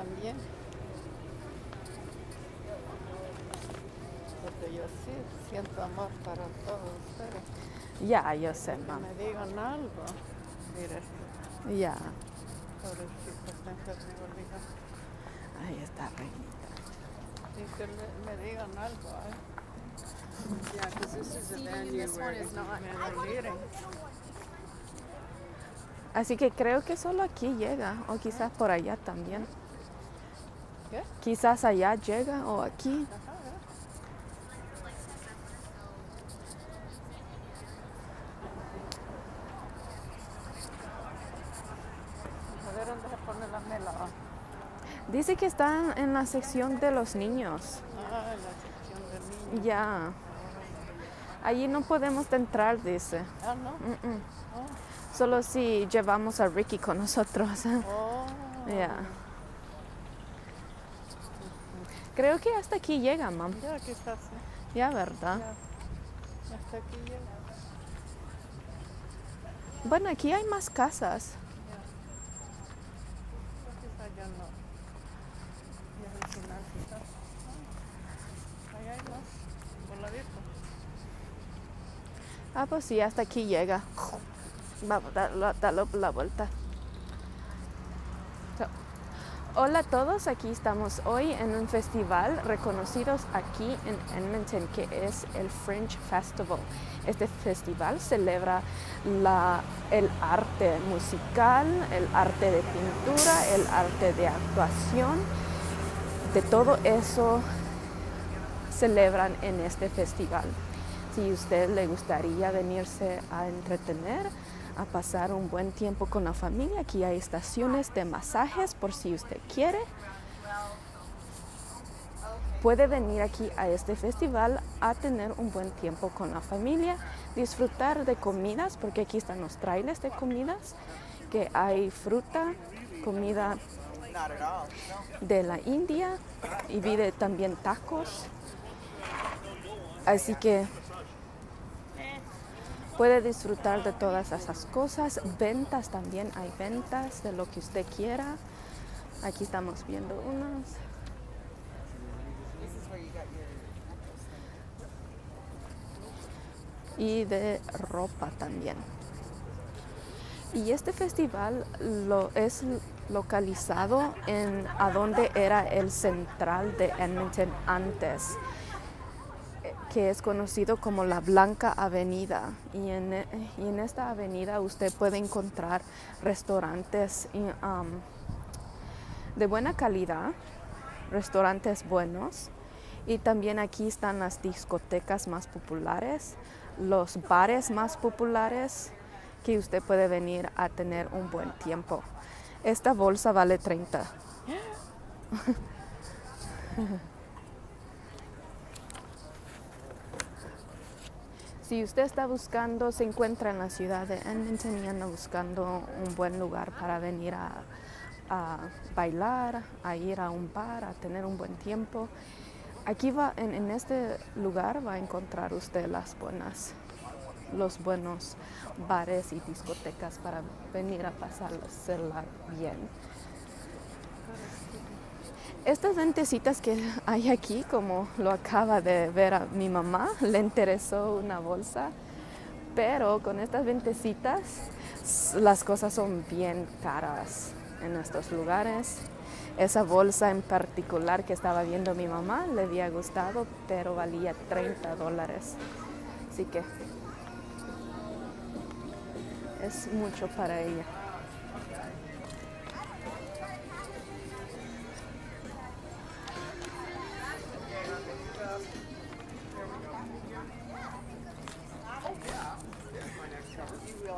también. Porque yo sí siento amor para todos ustedes. Ya, yo sé, Que mam. me digan algo. Mire, Ya. pobrecito, está enfermo, diga. Ahí está, reinita. Y que me digan algo, ¿eh? Yeah, because this is a venue This where one is not. me Así que creo que solo aquí llega, o quizás por allá también. ¿Qué? Quizás allá llega o aquí. Ajá, a ver dónde se pone la mela. Dice que está en la sección de los niños. Ah, en la sección de niños. Ya. Allí no podemos entrar, dice. Ah, ¿no? Solo si llevamos a Ricky con nosotros. Oh. Ya. Creo que hasta aquí llega, mam. Ya, aquí está, sí. Ya, ¿verdad? Ya. Hasta aquí llega. Bueno, aquí hay más casas. Quizás ya no. Ya al final, quizás. Ahí hay más. Voladito. Ah, pues sí, hasta aquí llega. Vamos, dale la vuelta. Hola a todos, aquí estamos hoy en un festival reconocido aquí en Edmonton que es el Fringe Festival. Este festival celebra el arte musical, el arte de pintura, el arte de actuación. De todo eso celebran en este festival. Si a usted le gustaría venirse a entretener, a pasar un buen tiempo con la familia, aquí hay estaciones de masajes por si usted quiere. Puede venir aquí a este festival a tener un buen tiempo con la familia, disfrutar de comidas, porque aquí están los trailers de comidas, que hay fruta, comida de la India y pide también tacos. Así que puede disfrutar de todas esas cosas. Ventas también, hay ventas de lo que usted quiera. Aquí estamos viendo unas. Y de ropa también. Y este festival es localizado en a donde era el central de Edmonton antes, que es conocido como la Blanca Avenida. Y en esta avenida usted puede encontrar restaurantes de buena calidad, restaurantes buenos. Y también aquí están las discotecas más populares, los bares más populares que usted puede venir a tener un buen tiempo. Esta bolsa vale 30. Si usted está buscando, se encuentra en la ciudad de Edmonton y anda buscando un buen lugar para venir a bailar, a ir a un bar, a tener un buen tiempo, aquí en este lugar va a encontrar usted los buenos bares y discotecas para venir a pasársela bien. Estas lentecitas que hay aquí, como lo acaba de ver a mi mamá, le interesó una bolsa, pero con estas lentecitas las cosas son bien caras en estos lugares. Esa bolsa en particular que estaba viendo mi mamá le había gustado, pero valía $30. Así que es mucho para ella.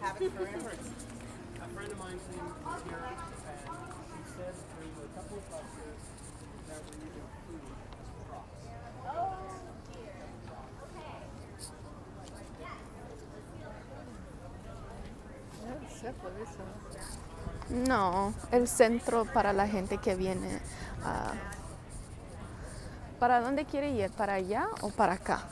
have it forever. A friend of mine came here and she said there were a couple of buses that were using food as props. No, el centro para la gente que viene. ¿Para dónde quiere ir? ¿Para allá o para acá?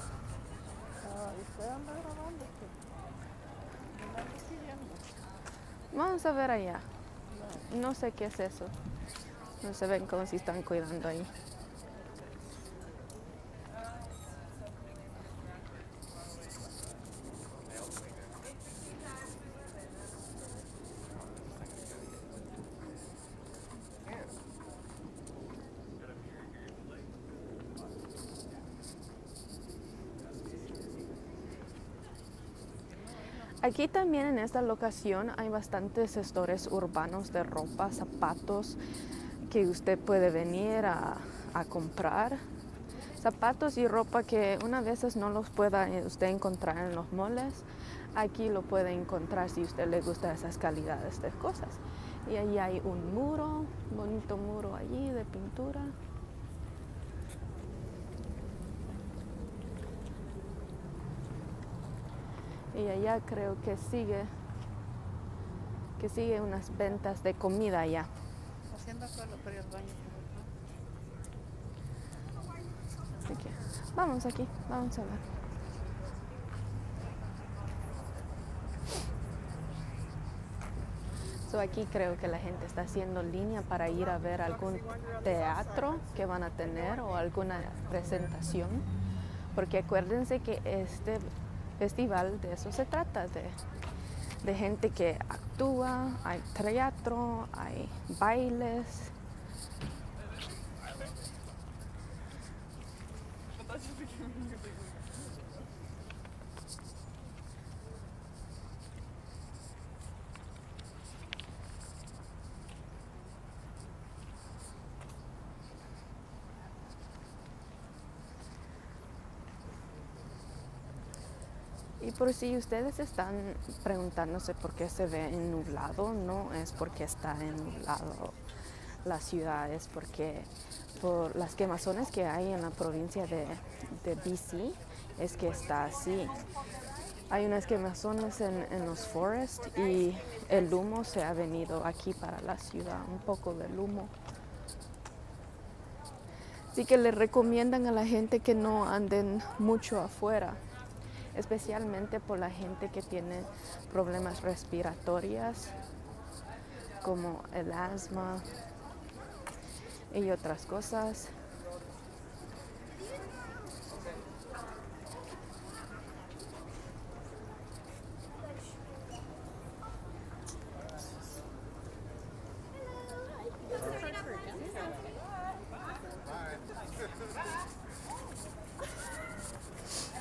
Vamos a ver allá. No sé qué es eso. No se ven como si están cuidando ahí. Aquí también en esta locación hay bastantes stores urbanos de ropa, zapatos que usted puede venir a comprar. Zapatos y ropa que una veces no los pueda usted encontrar en los moles. Aquí lo puede encontrar si a usted le gusta esas calidades de cosas. Y ahí hay un muro, bonito muro allí de pintura. Y allá creo que sigue unas ventas de comida allá. Haciendo cola para ir al baño. Así que vamos aquí, vamos a ver. Aquí creo que la gente está haciendo línea para ir a ver algún teatro que van a tener o alguna presentación. Porque acuérdense que este festival de eso se trata, de gente que actúa, hay teatro, hay bailes. Y por si ustedes están preguntándose por qué se ve nublado, no es porque está nublado la ciudad, es porque por las quemazones que hay en la provincia de BC, es que está así. Hay unas quemazones en los forests y el humo se ha venido aquí para la ciudad, un poco del humo. Así que les recomiendan a la gente que no anden mucho afuera, especialmente por la gente que tiene problemas respiratorios como el asma y otras cosas.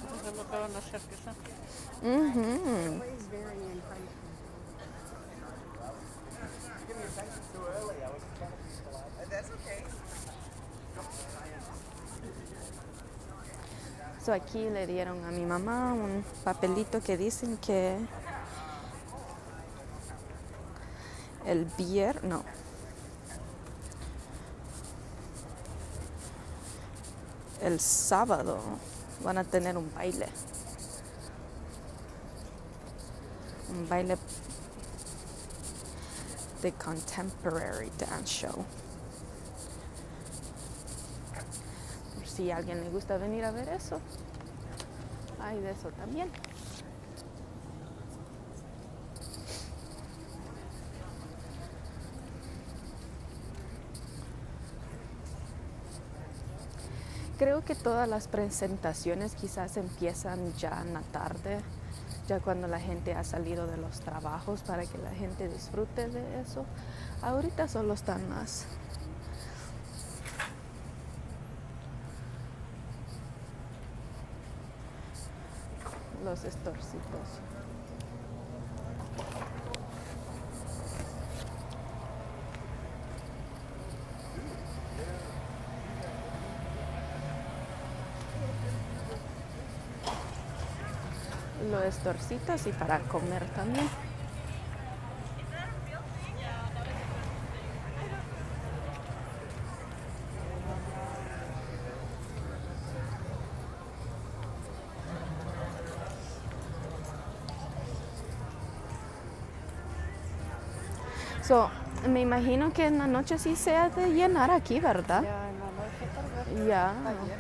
Eso es lo que van a hacer, quizá. Aquí le dieron a mi mamá un papelito que dicen que el sábado van a tener un baile de contemporary dance show. Por si a alguien le gusta venir a ver eso, hay de eso también. Creo que todas las presentaciones quizás empiezan ya en la tarde, ya cuando la gente ha salido de los trabajos para que la gente disfrute de eso. Ahorita solo están los estorcitos. Los estorcitos y para comer también. Me imagino que en la noche sí se ha de llenar aquí, ¿verdad? Ya en la noche tal vez. Ya. Ayer.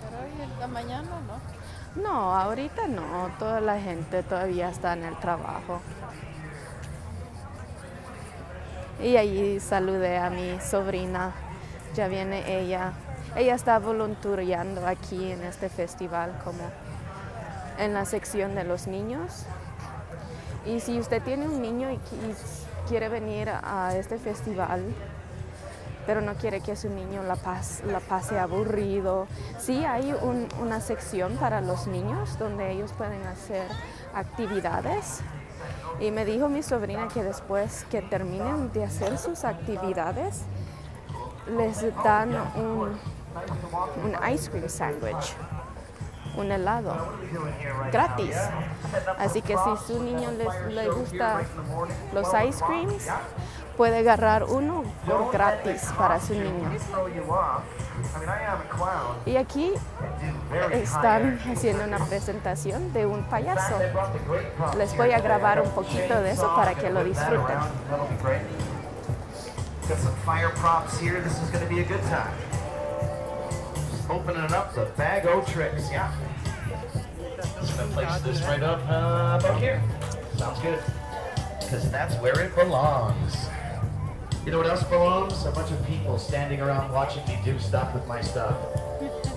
Pero hoy en la mañana no. No, ahorita no. Toda la gente todavía está en el trabajo. Y allí saludé a mi sobrina. Ya viene ella. Ella está voluntariando aquí en este festival como en la sección de los niños. Y si usted tiene un niño y quiere venir a este festival, pero no quiere que su niño la pase aburrido, sí hay una sección para los niños donde ellos pueden hacer actividades. Y me dijo mi sobrina que después que terminen de hacer sus actividades, les dan un ice cream sandwich, un helado, gratis. Así que si su niño le gusta los ice creams, puede agarrar uno por gratis para su niño. Y aquí están haciendo una presentación de un payaso. Les voy a grabar un poquito de eso para que lo disfruten. Got some fire props here. This is going to be a good time. Opening up the bag o' tricks. Yeah. Just going to place this right up about here. Sounds good. Because that's where it belongs. You know what else belongs? A bunch of people standing around watching me do stuff with my stuff.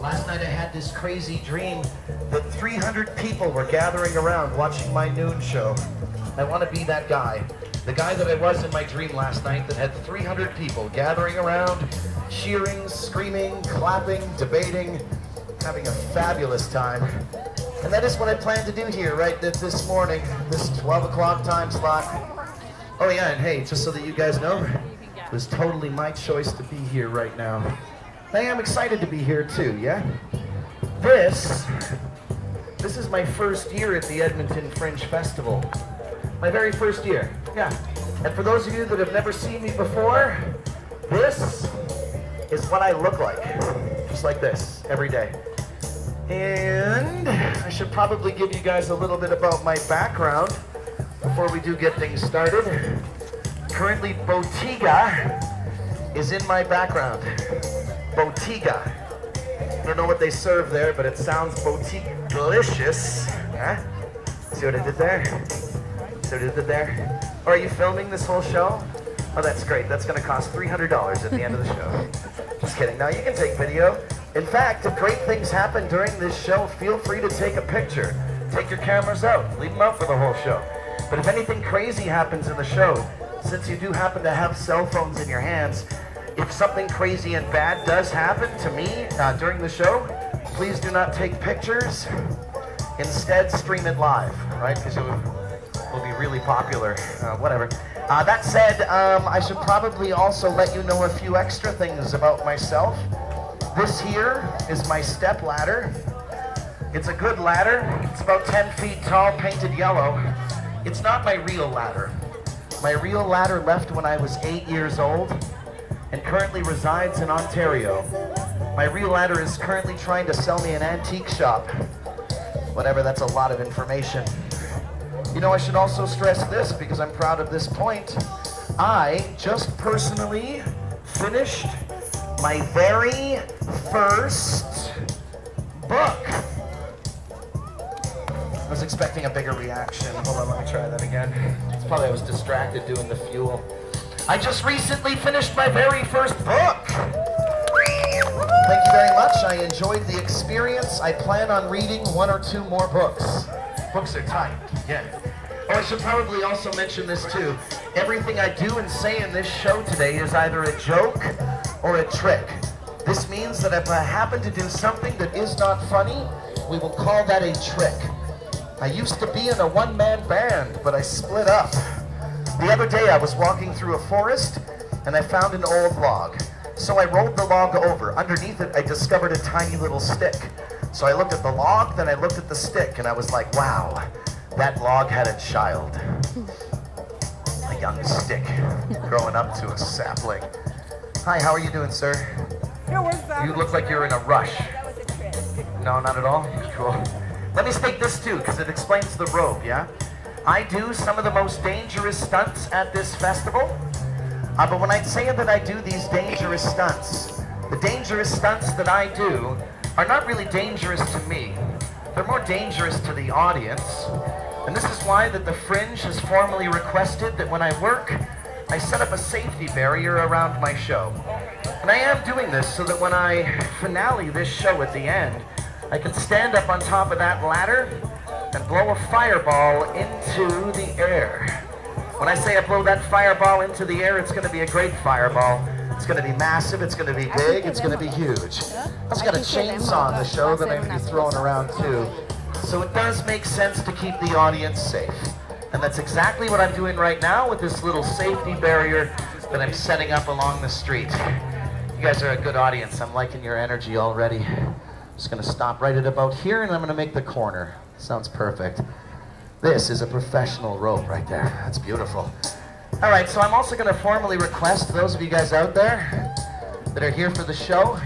Last night I had this crazy dream that 300 people were gathering around watching my noon show. I want to be that guy. The guy that I was in my dream last night that had 300 people gathering around, cheering, screaming, clapping, debating, having a fabulous time. And that is what I plan to do here right this morning, this 12 o'clock time slot. Oh yeah, and hey, just so that you guys know, it was totally my choice to be here right now. I am excited to be here too, yeah? This is my first year at the Edmonton Fringe Festival. My very first year, yeah. And for those of you that have never seen me before, this is what I look like. Just like this, every day. And I should probably give you guys a little bit about my background before we do get things started. Currently, Botiga is in my background. Botiga. I don't know what they serve there, but it sounds Botiga-delicious. Huh? See what I did there? See what I did there? Oh, are you filming this whole show? Oh, that's great. That's going to cost $300 at the end of the show. Just kidding. Now, you can take video. In fact, if great things happen during this show, feel free to take a picture. Take your cameras out. Leave them out for the whole show. But if anything crazy happens in the show, since you do happen to have cell phones in your hands, if something crazy and bad does happen to me during the show, please do not take pictures. Instead, stream it live, right? Because it will be really popular. Whatever. That said, I should probably also let you know a few extra things about myself. This here is my step ladder. It's a good ladder. It's about 10 feet tall, painted yellow. It's not my real ladder. My real ladder left when I was 8 years old and currently resides in Ontario. My real ladder is currently trying to sell me an antique shop. Whatever, that's a lot of information. You know, I should also stress this because I'm proud of this point. I just personally finished my very first book. I was expecting a bigger reaction. Hold on, let me try that again. It's probably I was distracted doing the fuel. I just recently finished my very first book. Thank you very much. I enjoyed the experience. I plan on reading 1 or 2 more books. Books are tight, yeah. Oh, I should probably also mention this too. Everything I do and say in this show today is either a joke or a trick. This means that if I happen to do something that is not funny, we will call that a trick. I used to be in a one-man band, but I split up. The other day I was walking through a forest and I found an old log. So I rolled the log over. Underneath it I discovered a tiny little stick. So I looked at the log, then I looked at the stick, and I was like, wow, that log had a child. A young stick growing up to a sapling. Hi, how are you doing, sir? You look like you're in a rush. No, not at all? Cool. Let me state this too, because it explains the robe, yeah? I do some of the most dangerous stunts at this festival. But when I say that I do these dangerous stunts, the dangerous stunts that I do are not really dangerous to me. They're more dangerous to the audience. And this is why that the Fringe has formally requested that when I work I set up a safety barrier around my show. And I am doing this so that when I finale this show at the end, I can stand up on top of that ladder and blow a fireball into the air. When I say I blow that fireball into the air, it's going to be a great fireball. It's going to be massive, it's going to be big, it's going to be huge. I've got a chainsaw on the show that I'm going to be throwing around too. So it does make sense to keep the audience safe. And that's exactly what I'm doing right now with this little safety barrier that I'm setting up along the street. You guys are a good audience. I'm liking your energy already. I'm just going to stop right at about here and I'm going to make the corner. Sounds perfect. This is a professional rope right there. That's beautiful. All right, so I'm also going to formally request those of you guys out there that are here for the show,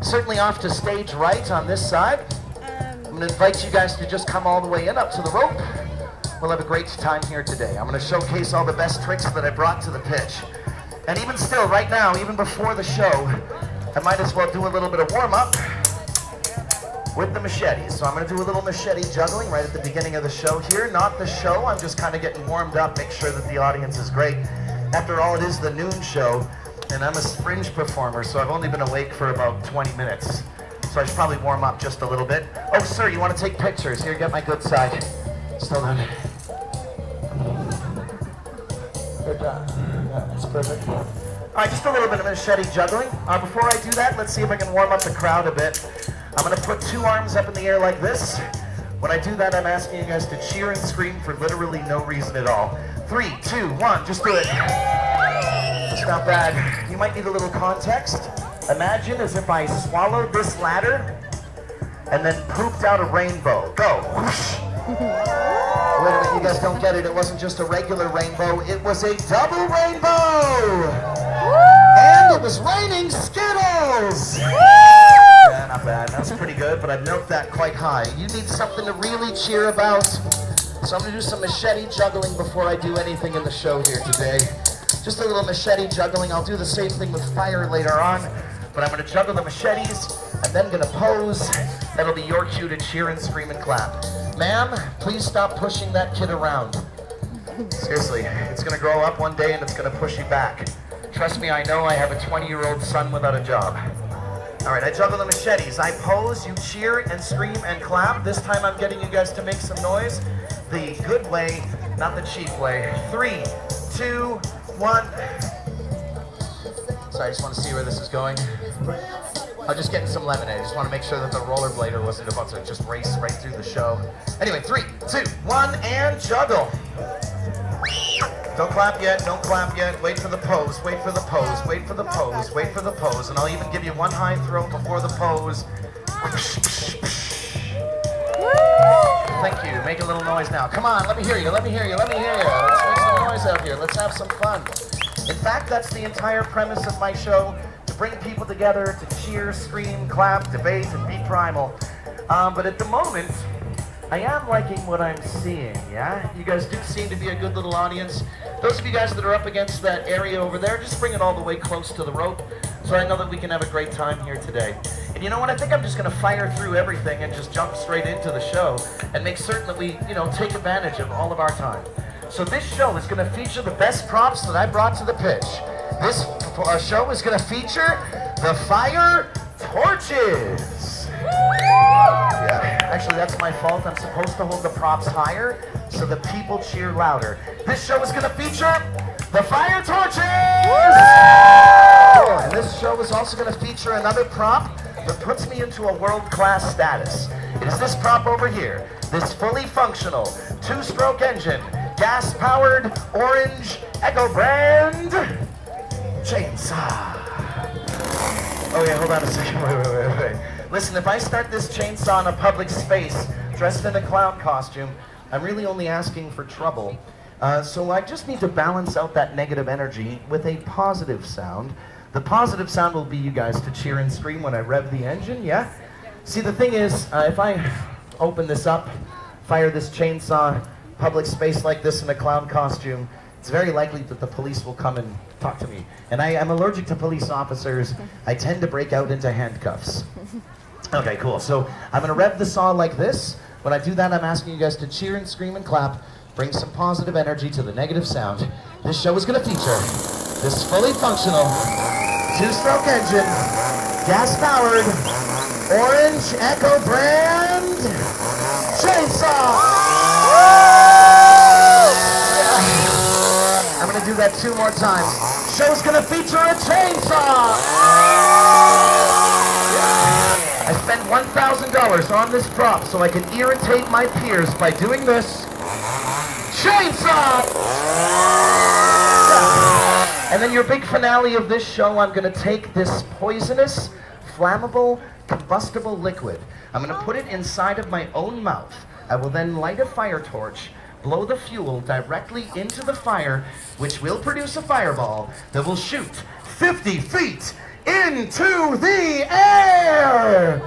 certainly off to stage right on this side. I'm going to invite you guys to just come all the way in up to the rope. We'll have a great time here today. I'm going to showcase all the best tricks that I brought to the pitch. And even still, right now, even before the show, I might as well do a little bit of warm-up with the machetes. So I'm going to do a little machete juggling right at the beginning of the show here. Not the show, I'm just kind of getting warmed up, make sure that the audience is great. After all, it is the noon show, and I'm a fringe performer, so I've only been awake for about 20 minutes. So I should probably warm up just a little bit. Oh, sir, you want to take pictures? Here, get my good side. Still done. Good job. Yeah, that's perfect. All right, just a little bit of machete juggling. Before I do that, let's see if I can warm up the crowd a bit. I'm going to put two arms up in the air like this. When I do that, I'm asking you guys to cheer and scream for literally no reason at all. 3, 2, 1, just do it. It's not bad. You might need a little context. Imagine as if I swallowed this ladder and then pooped out a rainbow. Go. Whoosh. Wait a minute, you guys don't get it. It wasn't just a regular rainbow. It was a double rainbow. And it was raining Skittles. Yeah, not bad. That's pretty good, but I've milked that quite high. You need something to really cheer about. So I'm going to do some machete juggling before I do anything in the show here today. Just a little machete juggling. I'll do the same thing with fire later on, but I'm going to juggle the machetes. I'm then going to pose. That'll be your cue to cheer and scream and clap. Ma'am, please stop pushing that kid around. Seriously, it's going to grow up one day and it's going to push you back. Trust me, I know. I have a 20-year-old son without a job. All right, I juggle the machetes. I pose, you cheer and scream and clap. This time I'm getting you guys to make some noise. The good way, not the cheap way. 3, 2, 1. Sorry, I just want to see where this is going. I'm just getting some lemonade. I just want to make sure that the rollerblader wasn't about to just race right through the show. Anyway, 3, 2, 1, and juggle. Don't clap yet, don't clap yet. Wait for the pose, wait for the pose, wait for the pose, wait for the pose. And I'll even give you one high throw before the pose. Thank you. Make a little noise now. Come on, let me hear you, let me hear you, let me hear you. Let's make some noise out here. Let's have some fun. In fact, that's the entire premise of my show, to bring people together, to cheer, scream, clap, debate, and be primal. But at the moment, I am liking what I'm seeing, yeah? You guys do seem to be a good little audience. Those of you guys that are up against that area over there, just bring it all the way close to the rope so I know that we can have a great time here today. And you know what? I think I'm just going to fire through everything and just jump straight into the show and make certain that we, take advantage of all of our time. So this show is going to feature the best props that I brought to the pitch. This show is going to feature the fire torches. Yeah, actually that's my fault. I'm supposed to hold the props higher so the people cheer louder. This show is going to feature the fire torches! And this show is also going to feature another prop that puts me into a world-class status. It is this prop over here, this fully functional 2-stroke engine, gas-powered orange Echo brand chainsaw. Oh yeah, hold on a second, wait. Listen, if I start this chainsaw in a public space, dressed in a clown costume, I'm really only asking for trouble. So I just need to balance out that negative energy with a positive sound. The positive sound will be you guys to cheer and scream when I rev the engine, yeah? See, the thing is, if I open this up, fire this chainsaw, public space like this in a clown costume, it's very likely that the police will come and talk to me. And I'm allergic to police officers. I tend to break out into handcuffs. Okay, cool. So I'm going to rev the saw like this. When I do that, I'm asking you guys to cheer and scream and clap, bring some positive energy to the negative sound, this show is going to feature this fully functional 2-stroke engine, gas-powered, Orange Echo brand chainsaw. I'm going to do that 2 more times. Show's going to feature a chainsaw. I spent $1,000 on this prop so I can irritate my peers by doing this. Chainsaw! And then your big finale of this show, I'm going to take this poisonous, flammable, combustible liquid. I'm going to put it inside of my own mouth. I will then light a fire torch, blow the fuel directly into the fire, which will produce a fireball that will shoot 50 feet into the air!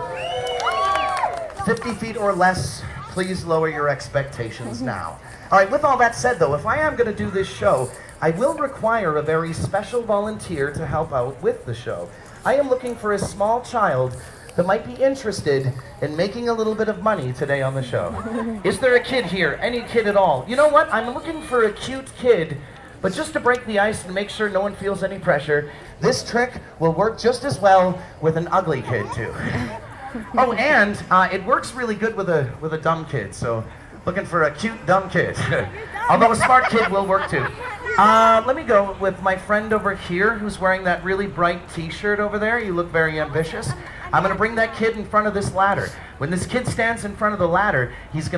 50 feet or less, please lower your expectations now. All right, with all that said though, if I am going to do this show, I will require a very special volunteer to help out with the show. I am looking for a small child that might be interested in making a little bit of money today on the show. Is there a kid here? Any kid at all? You know what? I'm looking for a cute kid, but just to break the ice and make sure no one feels any pressure, this trick will work just as well with an ugly kid too. Oh, and it works really good with a dumb kid, so looking for a cute dumb kid. Although a smart kid will work too. Let me go with my friend over here who's wearing that really bright t-shirt over there. You look very ambitious. I'm going to bring that kid in front of this ladder. When this kid stands in front of the ladder, he's going to